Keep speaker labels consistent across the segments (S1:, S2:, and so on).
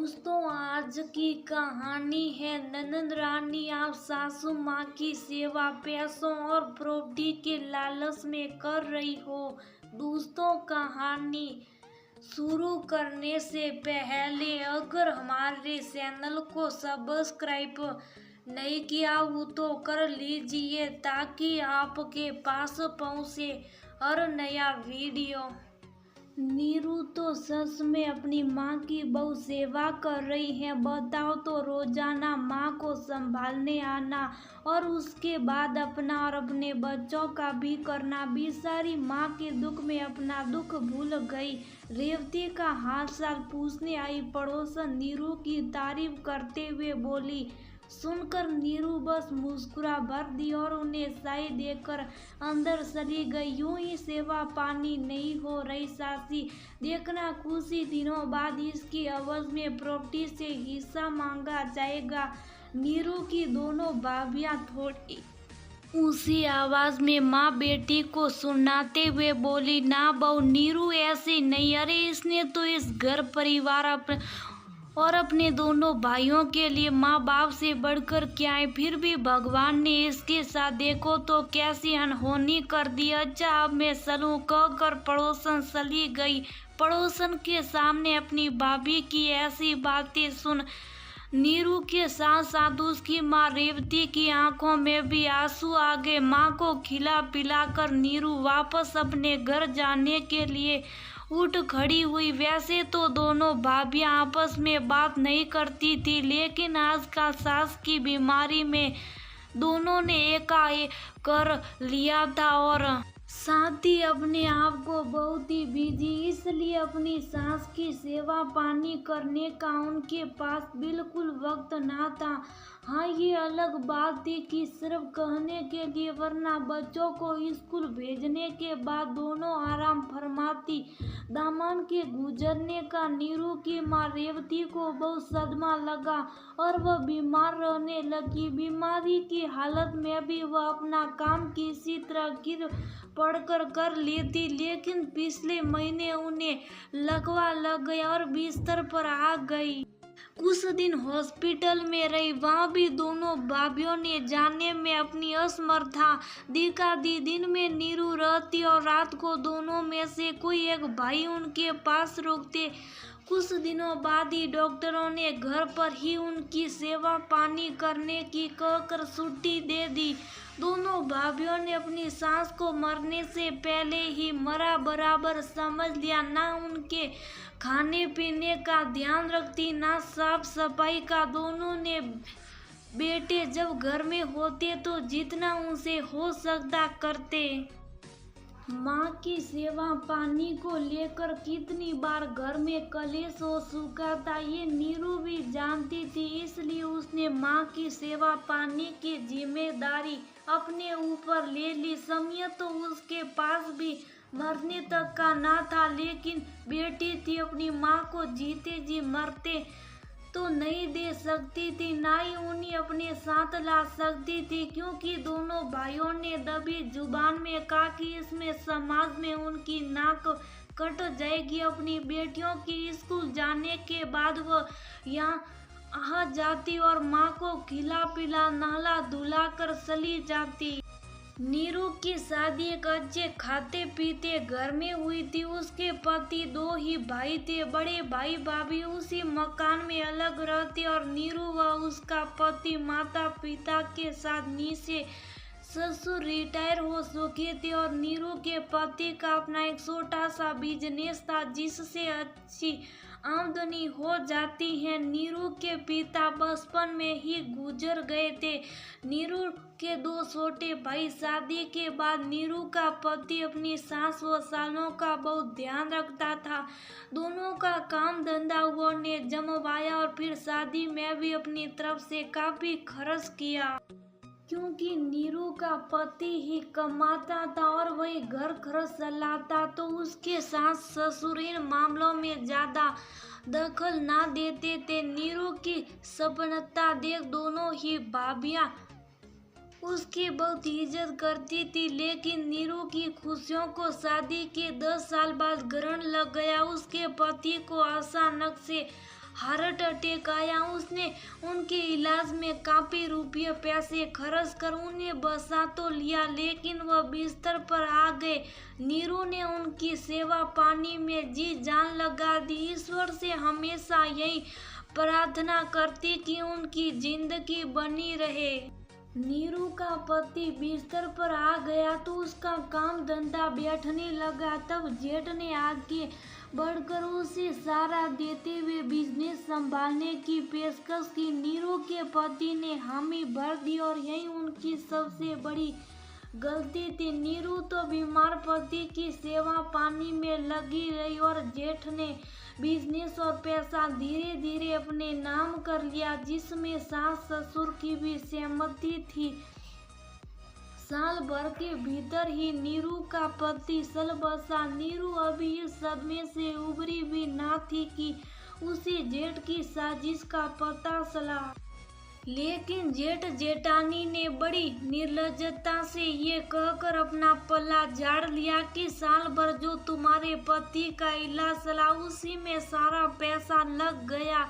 S1: दोस्तों, आज की कहानी है ननद रानी। आप सासू माँ की सेवा पैसों और प्रॉपर्टी के लालच में कर रही हो। दोस्तों, कहानी शुरू करने से पहले अगर हमारे चैनल को सब्सक्राइब नहीं किया हो तो कर लीजिए ताकि आपके पास पहुँचे हर नया वीडियो। नीरू तो सच में अपनी माँ की बहुत सेवा कर रही है। बताओ तो, रोजाना माँ को संभालने आना और उसके बाद अपना और अपने बच्चों का भी करना। बेचारी माँ के दुख में अपना दुख भूल गई। रेवती का हाल चाल पूछने आई पड़ोसन नीरू की तारीफ करते हुए बोली। सुनकर नीरू बस मुस्कुरा भर दी और उन्हें चाय देकर अंदर चली गई। यूं ही सेवा पानी नहीं हो रही सासी, देखना कुछ ही दिनों बाद इसकी आवाज में प्रॉपर्टी से हिस्सा मांगा जाएगा। नीरू की दोनों भाभियां थोड़ी उसी आवाज में माँ बेटी को सुनाते हुए बोली, ना बहू नीरू ऐसी नहीं। अरे इसने तो इस घर परिवार और अपने दोनों भाइयों के लिए माँ बाप से बढ़कर क्या है। फिर भी भगवान ने इसके साथ देखो तो कैसी अनहोनी कर दी। अच्छा अब मैं चलूं कहकर पड़ोसन चली गई। पड़ोसन के सामने अपनी भाभी की ऐसी बातें सुन नीरू के साथ साथ उसकी माँ रेवती की आंखों में भी आंसू आ गए। माँ को खिला पिलाकर नीरू वापस अपने घर जाने के लिए उठ खड़ी हुई। वैसे तो दोनों भाभियां आपस में बात नहीं करती थी, लेकिन आजकल सास की बीमारी में दोनों ने एकाएक कर लिया था और साथ ही अपने आप को बहुत ही बिजी, इसलिए अपनी सास की सेवा पानी करने का उनके पास बिल्कुल वक्त ना था। हाँ, ये अलग बात थी कि सिर्फ कहने के लिए, वरना बच्चों को स्कूल भेजने के बाद दोनों आराम फरमाती। दामाद के गुजरने का नीरू की माँ रेवती को बहुत सदमा लगा और वह बीमार रहने लगी। बीमारी की हालत में भी वह अपना काम किसी तरह गिर पड़कर कर लेती, लेकिन पिछले महीने उन्हें लकवा लग गया और बिस्तर पर आ गई। कुछ दिन हॉस्पिटल में रही। वहाँ भी दोनों भाभियों ने जाने में अपनी असमर्था दिखा दी। दिन में नीरू रहती और रात को दोनों में से कोई एक भाई उनके पास रुकते। कुछ दिनों बाद ही डॉक्टरों ने घर पर ही उनकी सेवा पानी करने की कहकर छुट्टी दे दी। दोनों भाभियों ने अपनी सास को मरने से पहले ही मरा बराबर समझ लिया। ना उनके खाने पीने का ध्यान रखती, ना साफ सफाई का। दोनों ने बेटे जब घर में होते तो जितना उनसे हो सकता करते। माँ की सेवा पानी को लेकर कितनी बार घर में कलेश हो चुका था, ये नीरू भी जानती थी। इसलिए उसने माँ की सेवा पानी की जिम्मेदारी अपने ऊपर ले ली। समय तो उसके पास भी मरने तक का ना था, लेकिन बेटी थी, अपनी माँ को जीते जी मरते तो नहीं दे सकती थी, ना ही उन्हें अपने साथ ला सकती थी, क्योंकि दोनों भाइयों ने दबी जुबान में कहा कि इसमें समाज में उनकी नाक कट जाएगी। अपनी बेटियों की स्कूल जाने के बाद वह यहाँ आ जाती और माँ को खिला पिला नहला धुला कर चली जाती। नीरू की शादी एक अच्छे खाते पीते घर में हुई थी। उसके पति दो ही भाई थे। बड़े भाई भाभी उसी मकान में अलग रहते और नीरू व उसका पति माता पिता के साथ नीचे ससुर रिटायर हो चुके थे और नीरू के पति का अपना एक छोटा सा बिजनेस था जिससे अच्छी आमदनी हो जाती है। नीरू के पिता बचपन में ही गुजर गए थे। नीरू के दो छोटे भाई। शादी के बाद नीरू का पति अपनी सास व सालों का बहुत ध्यान रखता था। दोनों का काम धंधा उन्होंने जमवाया और फिर शादी में भी अपनी तरफ से काफी खर्च किया, क्योंकि नीरू का पति ही कमाता था और वही घर खर्च चलाता, तो उसके सास ससुर इन मामलों में ज्यादा दखल ना देते थे। नीरू की सपनता देख दोनों ही भाभियां उसकी बहुत इज्जत करती थी, लेकिन नीरू की खुशियों को शादी के 10 साल बाद ग्रहण लग गया। उसके पति को अचानक से हार्ट अटैक आया। उसने उनके इलाज में काफी रुपये पैसे खर्च कर उन्हें बचा तो लिया, लेकिन वह बिस्तर पर आ गए। नीरू ने उनकी सेवा पानी में जी जान लगा दी। ईश्वर से हमेशा यही प्रार्थना करती कि उनकी जिंदगी बनी रहे। नीरू का पति बिस्तर पर आ गया तो उसका काम धंधा बैठने लगा। तब जेठ ने आगे बढ़कर उसे सहारा देते हुए बिजनेस संभालने की पेशकश की। नीरू के पति ने हामी भर दी और यही उनकी सबसे बड़ी गलती थी। नीरू तो बीमार पति की सेवा पानी में लगी रही और जेठ ने बिजनेस और पैसा धीरे धीरे अपने नाम कर लिया, जिसमें सास ससुर की भी सहमति थी। साल भर के भीतर ही नीरू का पति चल बसा। नीरू अभी इस सदमे से उबरी भी ना थी कि उसे जेठ की साजिश का पता चला। लेकिन जेठ जेठानी ने बड़ी निर्लज्जता से ये कहकर अपना पल्ला झाड़ लिया कि साल भर जो तुम्हारे पति का इलाज चला उसी में सारा पैसा लग गया।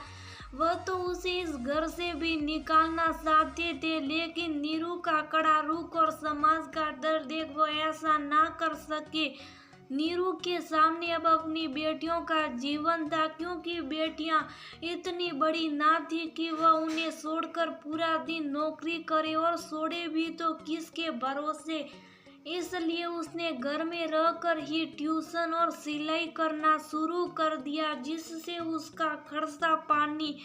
S1: वह तो उसे इस घर से भी निकालना चाहते थे, लेकिन नीरू का कड़ा रुख और समाज का डर देख वो ऐसा ना कर सके। नीरू के सामने अब अपनी बेटियों का जीवन था, क्योंकि बेटियां इतनी बड़ी ना थी कि वह उन्हें छोड़कर पूरा दिन नौकरी करे और सोड़े भी तो किसके भरोसे। इसलिए उसने घर में रहकर ही ट्यूशन और सिलाई करना शुरू कर दिया, जिससे उसका खर्चा पानी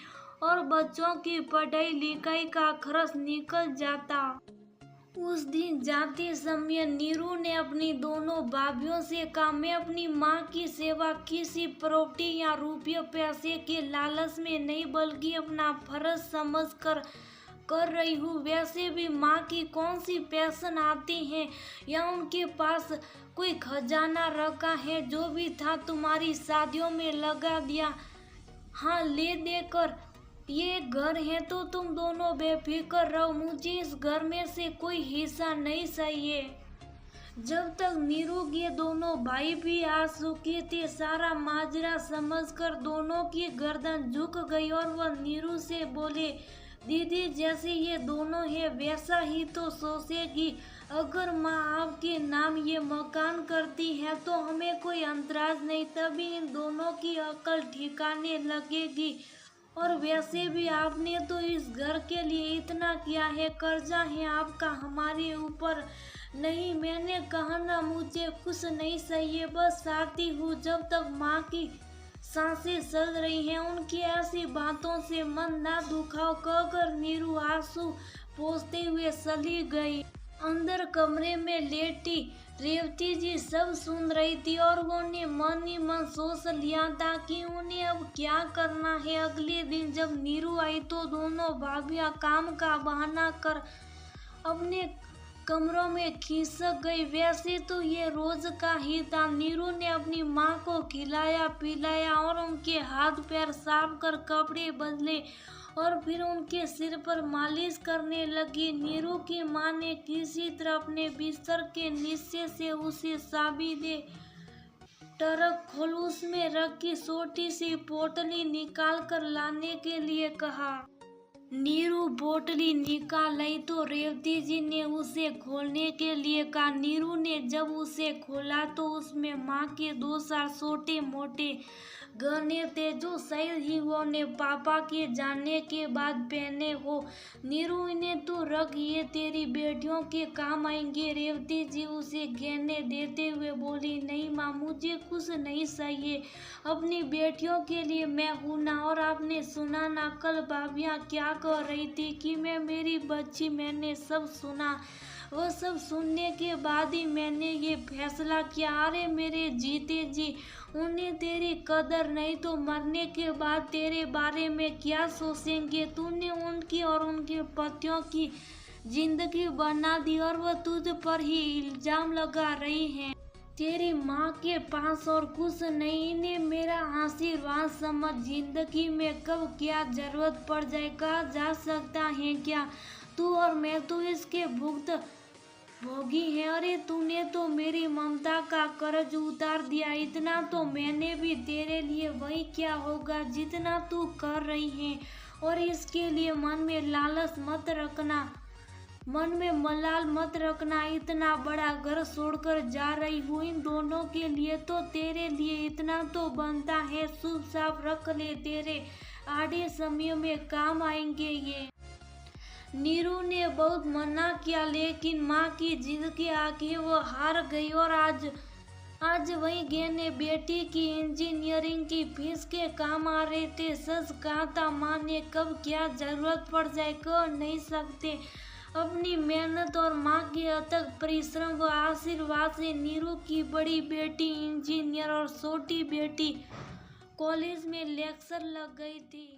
S1: और बच्चों की पढ़ाई लिखाई का खर्च निकल जाता। उस दिन जाते समय नीरू ने अपनी दोनों भाभियों से कहा, मैं अपनी माँ की सेवा किसी प्रॉपर्टी या रुपये पैसे के लालच में नहीं बल्कि अपना फर्ज समझकर कर रही हूँ। वैसे भी माँ की कौन सी पेंशन आती है या उनके पास कोई खजाना रखा है। जो भी था तुम्हारी शादियों में लगा दिया। हाँ, ले देकर ये घर है तो तुम दोनों बेफिक्र रहो, मुझे इस घर में से कोई हिस्सा नहीं चाहिए। जब तक नीरू के दोनों भाई भी आ चुके थे, सारा माजरा समझकर दोनों की गर्दन झुक गई और वह नीरू से बोले, दीदी जैसे ये दोनों है वैसा ही तो सोचेगी। अगर माँ आपके नाम ये मकान करती है तो हमें कोई अंतराज नहीं, तभी इन दोनों की अकल ठिकाने लगेगी। और वैसे भी आपने तो इस घर के लिए इतना किया है, कर्जा है आपका हमारे ऊपर। नहीं, मैंने कहा ना, मुझे कुछ नहीं चाहिए, बस चाहती हूँ जब तक माँ की सांसें चल रही हैं उनकी ऐसी बातों से मन ना दुखाओ, कहकर नीरू आंसू पोंछते हुए चली गई। अंदर कमरे में लेटी रेवती जी सब सुन रही थी और उन्हें मन ही मन सोच लिया था कि उन्हें अब क्या करना है। अगले दिन जब नीरू आई तो दोनों भाभियां काम का बहाना कर अपने कमरों में खिसक गई। वैसे तो ये रोज का ही था। नीरू ने अपनी माँ को खिलाया पिलाया और उनके हाथ पैर साफ कर कपड़े बदले और फिर उनके सिर पर मालिश करने लगी। नीरू की माँ ने किसी तरह अपने बिस्तर के नीचे से उसे चाबी दे ट्रक खोल उसमें रखी छोटी सी पोटली निकाल कर लाने के लिए कहा। नीरू बोतली निकाल लाई तो रेवती जी ने उसे खोलने के लिए कहा। नीरू ने जब उसे खोला तो उसमें माँ के 2-4 छोटे मोटे गहने थे जो शायद ही वो ने पापा के जाने के बाद पहने हो। नीरू, इन्हें तो रख, ये तेरी बेटियों के काम आएंगे। रेवती जी उसे गहने देते हुए बोली, नहीं माँ, मुझे कुछ नहीं चाहिए, अपनी बेटियों के लिए मैं हूँ ना। और आपने सुना ना कल भाभियाँ क्या कह रही थी कि मैं मेरी बच्ची, मैंने सब सुना। वो सब सुनने के बाद ही मैंने ये फैसला किया। अरे मेरे जीते जी, उन्हें तेरी कदर नहीं तो मरने के बाद तेरे बारे में क्या सोचेंगे। तूने उनकी और उनके पतियों की जिंदगी बना दी और वह तुझ पर ही इल्जाम लगा रही हैं। तेरी माँ के पास और कुछ नहीं, इन्हें मेरा आशीर्वाद समझ। जिंदगी में कब क्या जरूरत पड़ जाए कहा जा सकता है क्या। तू और मैं तो इसके भुगत भोगी है। अरे तूने तो मेरी ममता का कर्ज उतार दिया, इतना तो मैंने भी तेरे लिए वही क्या होगा जितना तू कर रही है। और इसके लिए मन में लालच मत रखना, मन में मलाल मत रखना। इतना बड़ा घर छोड़कर जा रही हूँ इन दोनों के लिए, तो तेरे लिए इतना तो बनता है। शुभ साफ रख ले, तेरे आड़े समय में काम आएंगे ये। नीरू ने बहुत मना किया, लेकिन माँ की जिद के आगे वो हार गई। और आज वही गहने बेटी की इंजीनियरिंग की फीस के काम आ रहे थे। सच कहा था माँ ने, कब क्या जरूरत पड़ जाए कह नहीं सकते। अपनी मेहनत और माँ के अथक परिश्रम व आशीर्वाद से नीरू की बड़ी बेटी इंजीनियर और छोटी बेटी कॉलेज में लेक्चर लग गई थी।